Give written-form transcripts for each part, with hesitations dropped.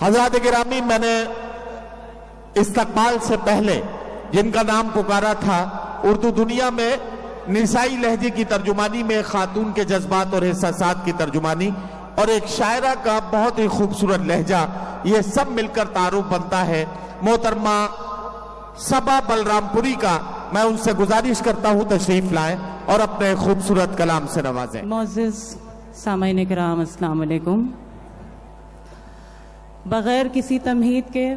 हज़रात गिरामी, मैंने इस्तकबाल से पहले जिनका नाम पुकारा था, उर्दू दुनिया में निसाई लहजे की तर्जुमानी में खातून के जज्बात और एहसासात की तर्जुमानी और एक शायरा का बहुत ही खूबसूरत लहजा, ये सब मिलकर तारुफ बनता है मोहतरमा सबा बलरामपुरी का। मैं उनसे गुजारिश करता हूं तशरीफ लाएं और अपने खूबसूरत कलाम से नवाजें। मोअज़्ज़िज़ सामईन किराम, अस्सलाम वालेकुम। बगैर किसी तमहीद के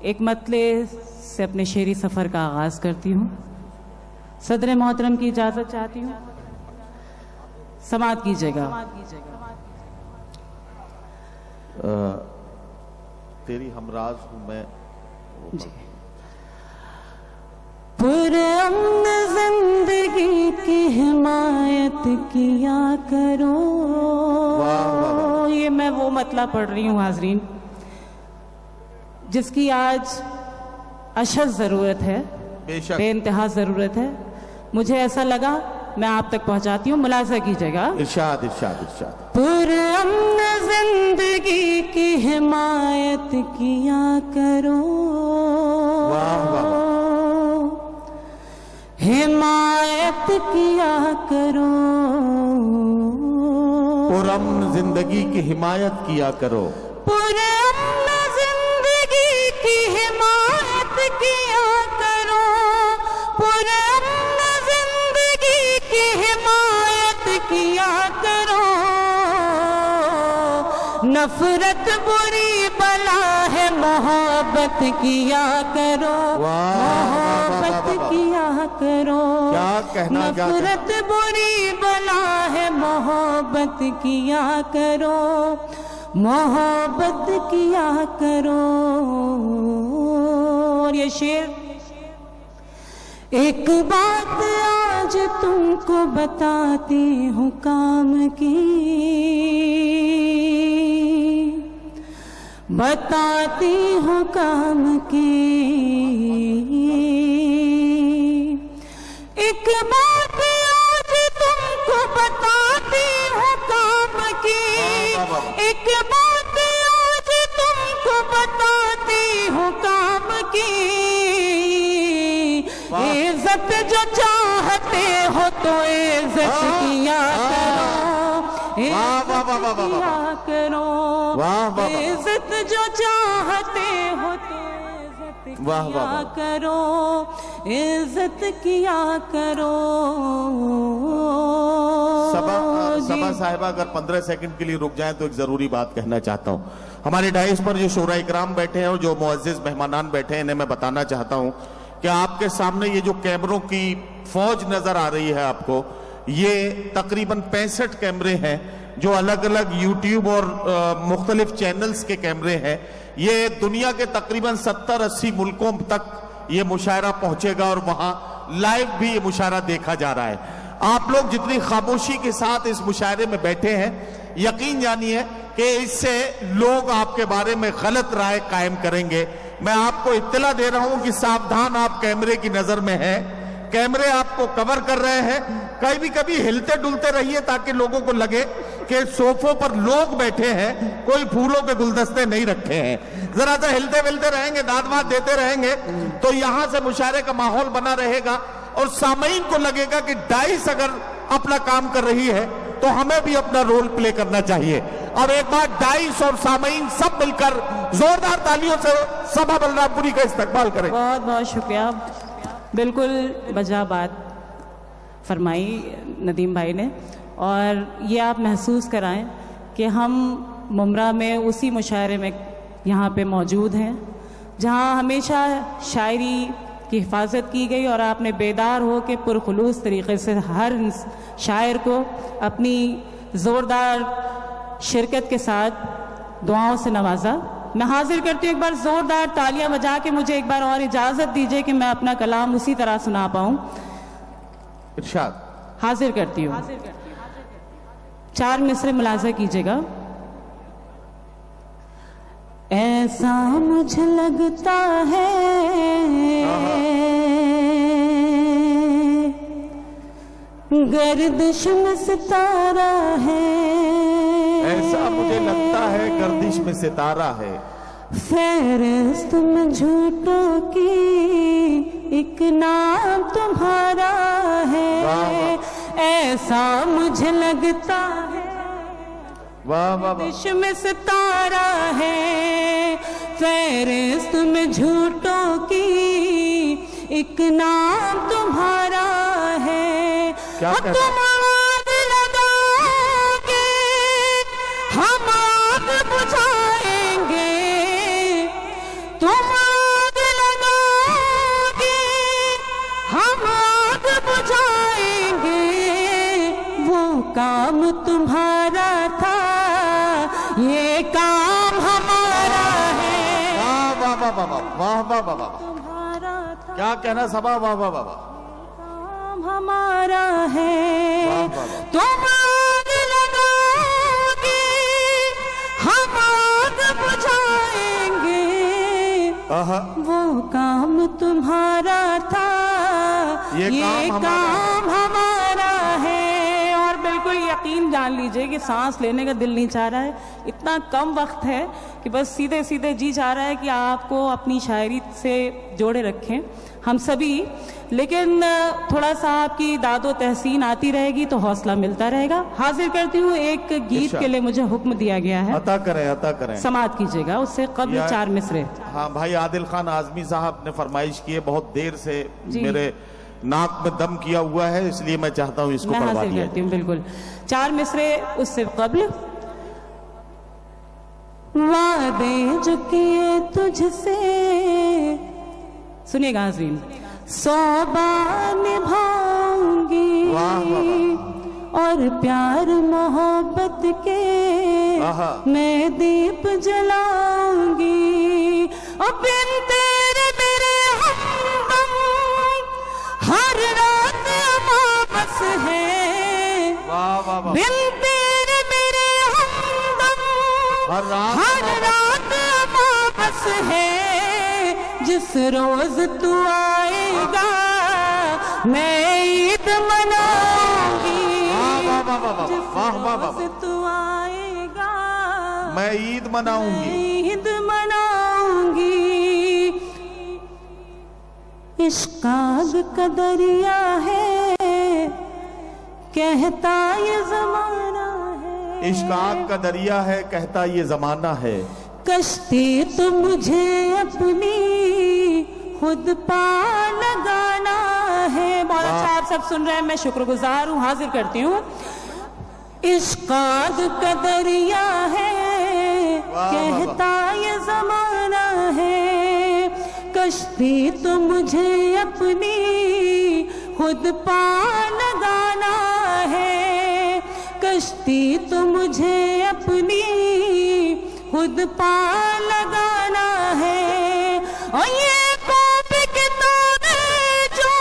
एक मतले से अपने शेरी सफ़र का आगाज़ करती हूँ। सदर मोहतरम की इजाज़त चाहती हूँ, समाअत कीजिएगा। तेरी हमराज हूँ मैं जी। पुरअमन जिंदगी की हिमायत किया करो। ये मैं वो मतला पढ़ रही हूँ हाजरीन, जिसकी आज अशद ज़रूरत है, बेइंतहा ज़रूरत है। मुझे ऐसा लगा मैं आप तक पहुंचाती हूँ, मुलाज़ा कीजिएगा। इरशाद इरशाद इरशाद। पुरअमन जिंदगी की हिमायत किया करो। वाह वाह। हिमायत किया करो। पुरअमन जिंदगी की हिमायत किया करो। पुरअमन जिंदगी की हिमायत किया करो। पुरअमन जिंदगी की हिमायत किया करो। नफरत बुरी बला है, मोहब्बत किया करो। मोहब्बत किया करो। क्या कहना, नफरत बुरी बला है, मोहब्बत किया करो। मोहब्बत किया करो। और ये शेर, एक बात आज तुमको बताती हूँ काम की, बताती हूँ काम की। एक बात आज तुमको बताती हूँ काम की। एक बात आज तुमको बताती हूँ काम की। इज्जत जो चाहते हो तो इज्जत किया करो। इज्जत किया करो। इज्जत जो चाहते हो तो इज्जत किया करो। इज्जत किया करो। सबा साहिबा अगर 15 सेकंड के लिए रुक जाएं तो एक जरूरी बात कहना चाहता हूं। हमारे डाइस पर जो शोरा इकराम बैठे हैं और जो मुअज़्ज़िज़ मेहमानान बैठे हैं, इन्हें मैं बताना चाहता हूं कि आपके सामने ये जो कैमरों की फौज नजर आ रही है आपको, ये तकरीबन 65 कैमरे हैं जो अलग अलग यूट्यूब और मुख्तलिफ चैनल्स के कैमरे हैं। ये दुनिया के तकरीबन 70-80 मुल्कों तक ये मुशायरा पहुंचेगा और वहां लाइव भी ये मुशायरा देखा जा रहा है। आप लोग जितनी खामोशी के साथ इस मुशायरे में बैठे हैं, यकीन जानिए कि इससे लोग आपके बारे में गलत राय कायम करेंगे। मैं आपको इत्तला दे रहा हूं कि सावधान, आप कैमरे की नजर में हैं, कैमरे आपको कवर कर रहे हैं। कभी कभी हिलते डुलते रहिए ताकि लोगों को लगे कि सोफों पर लोग बैठे हैं, कोई फूलों के गुलदस्ते नहीं रखे हैं। जरा सा हिलते मिलते रहेंगे, दाद वाद देते रहेंगे तो यहां से मुशायरे का माहौल बना रहेगा और सामईन को लगेगा कि डाइस अगर अपना काम कर रही है तो हमें भी अपना रोल प्ले करना चाहिए। अब एक बार डाइस और सामईन सब मिलकर जोरदार तालियों से सबा बलरामपुरी का इस्तकबाल करें। बहुत बहुत शुक्रिया। बिल्कुल बजा बात फरमाई नदीम भाई ने, और ये आप महसूस कराएं कि हम मुमरा में उसी मुशायरे में यहाँ पे मौजूद हैं जहाँ हमेशा शायरी की हिफाजत की गई और आपने बेदार हो के पुरखुलूस तरीके से हर शायर को अपनी ज़ोरदार शिरकत के साथ दुआओं से नवाजा। मैं हाजिर करती हूँ एक बार ज़ोरदार तालियां बजा के। मुझे एक बार और इजाज़त दीजिए कि मैं अपना कलाम उसी तरह सुना पाऊँ। इरशाद। हाजिर करती हूँ। 4 मिसरे मुलाज़ा कीजिएगा। ऐसा मुझे लगता है गर्दिश में सितारा है। ऐसा मुझे लगता है गर्दिश में सितारा है। फेरिस्त में झूठों की एक नाम तुम्हारा है, ऐसा मुझे लगता है वाह वाह वाह। गर्दिश में सितारा है, फेरिस्त में झूठों की एक नाम तुम्हारा है। क्या और कहते तुम आग लगाओगे हम आग बुझाएंगे, तुम आग लगाओगे हम आग बुझाएंगे, वो काम तुम्हारा था ये काम हमारा है। वाह वाह वाह वाह वाह वाह वाह वाह। तुम्हारा था क्या कहना सबा, वाह वाह वाह वाह। काम हमारा है। वाह, वाह, वाह। तुम आग लगाओगे हम आग बुझाएंगे, आहा, वो काम तुम्हारा था ये काम काम हमारा है। और बिल्कुल यकीन जान लीजिए कि सांस लेने का दिल नहीं चाह रहा है, इतना कम वक्त है कि बस सीधे सीधे जी चाह रहा है कि आपको अपनी शायरी से जोड़े रखें हम सभी। लेकिन थोड़ा सा आपकी दादो तहसीन आती रहेगी तो हौसला मिलता रहेगा। हाजिर करती हूँ एक गीत के लिए मुझे हुक्म दिया गया है, अता करें अता करें। समात कीजिएगा। उससे कबल या- 4 मिसरे। हाँ भाई आदिल खान आजमी साहब ने फरमाइश की है, बहुत देर से जी। मेरे नाक में दम किया हुआ है, इसलिए मैं चाहता हूँ इसको मैं पढ़वा हाजिर दिया करती हूँ बिल्कुल 4 मिसरे। उससे कबल वादे जो किए तुझसे, सुनिएगा हाज़रीन, 100 बार निभाऊंगी वाह, वाह, और प्यार मोहब्बत के आहा। मैं दीप जलाऊंगी। और बिन तेरे मेरे हमदम हर रात अमावस है, वाह वाह वाह। बिन तेरे मेरे हमदम हर हर रात अमावस है। जिस रोज तू आएगा मैं ईद मनाऊंगी, वाह वाह वाह वाह वाह। जिस वाह वाह वाह रोज वाह। तू आएगा मैं ईद मनाऊंगी। मैं ईद मनाऊंगी। इश्क आग का दरिया है कहता ये जमाना है, इश्क आग का दरिया है कहता ये जमाना है। कश्ती तो मुझे अपनी खुद पार लगाना है। बहुत अच्छा, आप सब सुन रहे हैं, मैं शुक्रगुजार हूँ। हाजिर करती हूँ। इश्क आग का दरिया है वाह, कहता ये जमाना है, कश्ती तो मुझे अपनी खुद पार लगाना है, कश्ती तो मुझे अपनी खुद पार लगाना है। और ये कॉपी किताबें जो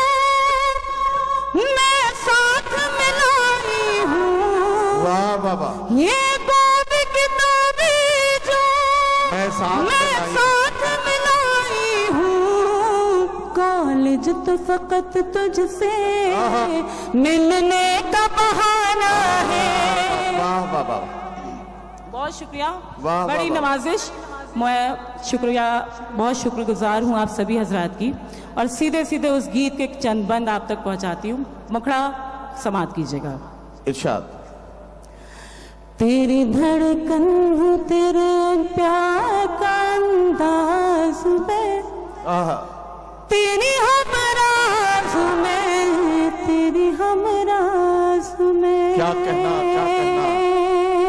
मैं साथ में लाई हूँ, वाह वाह वाह। ये कॉपी किताबें जो मैं साथ में मैं लाई। साथ में लाई हूँ, कॉलेज तो फकत तुझसे आहा। मिलने का बहाना है। वाह वाह वाह। बहुत शुक्रिया, वाह, बड़ी वाह, वाह। नवाजिश। मैं शुक्रिया, बहुत शुक्रगुजार हूँ आप सभी हजरात की। और सीधे सीधे उस गीत के चंद बंद आप तक पहुँचाती हूँ। मुखड़ा समात कीजिएगा। इरशाद। तेरी धड़कन हूँ तेरे प्यार का अंदाज में, आहा। तेरी हमराज में, तेरी हमराज में। क्या कहना, क्या कहना।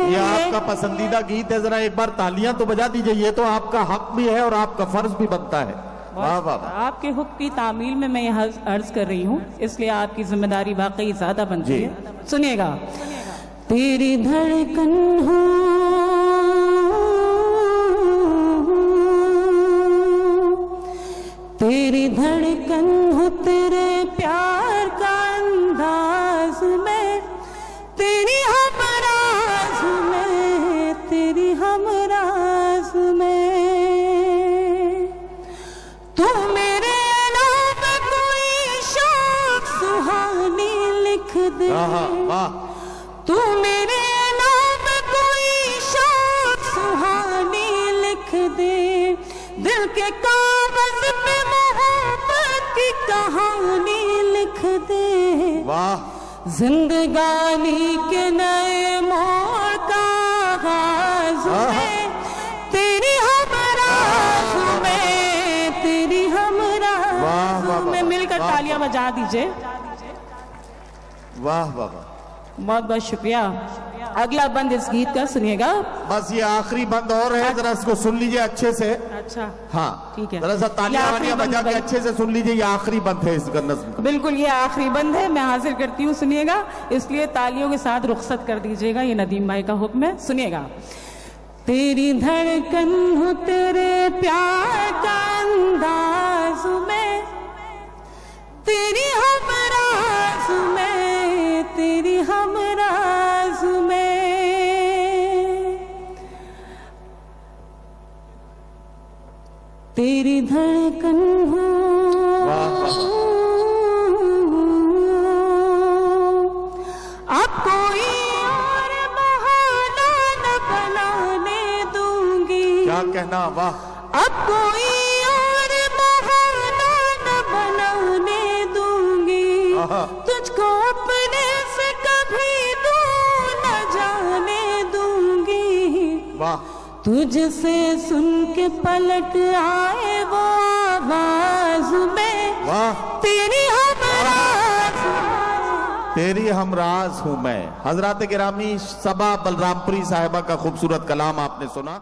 ये आपका पसंदीदा गीत है, जरा एक बार तालियां तो बजा दीजिए। ये तो आपका हक भी है और आपका फर्ज भी बनता है। वाह वाह वाह। आपके हुक्म की तामील में मैं यह अर्ज कर रही हूँ, इसलिए आपकी जिम्मेदारी वाकई ज्यादा बनती जी। है। सुनिएगा। तेरी धड़कन हूँ तेरी धड़कन हूँ तेरे प्यार का अंदाज में, तेरी हमराज में, तेरी हमराज में। तू मेरे नाम कोई शौक सुहानी लिख दे, आहा, वाह। तू मेरे नाम कोई दिल के कागज पे मोहब्बत की कहानी लिख दे। वाह जिंदगानी के नए मोड़ का आगाज में तेरी हमराह में, तेरी हमराह में मिलकर तालियां बजा दीजिए। वाह वाह वाह, बहुत बहुत शुक्रिया। अगला बंद इस गीत का सुनिएगा। बस ये आखिरी बंद और है, जरा इसको सुन लीजिए अच्छे से। अच्छा हाँ ठीक है, जरा सा तालियां वालियां बजा के अच्छे से सुन लीजिए। ये आखिरी बंद है इस नज्म का। बिल्कुल ये आखिरी बंद है, मैं हाजिर करती हूँ, सुनिएगा। इसलिए तालियों के साथ रुखसत कर दीजिएगा, ये नदीम भाई का हुक्म है, सुनिएगा। तेरी धड़कन हूँ तेरे प्यार का अंदाज में, तेरी हमराज में, तेरी हमराज में, तेरी धड़कन हूँ अब कोई और बहाना न बनाने दूंगी। क्या कहना, वाह। अब कोई और बहाना न बनाने दूंगी, तुझको अपने से कभी दूर न जाने दूंगी। वाह तुझसे सुन के पलट आए वो आवाज में, वाह, तेरी हमराज, तेरी हमराज हूं मैं। हजरात गिरामी, सबा बलरामपुरी साहिबा का खूबसूरत कलाम आपने सुना।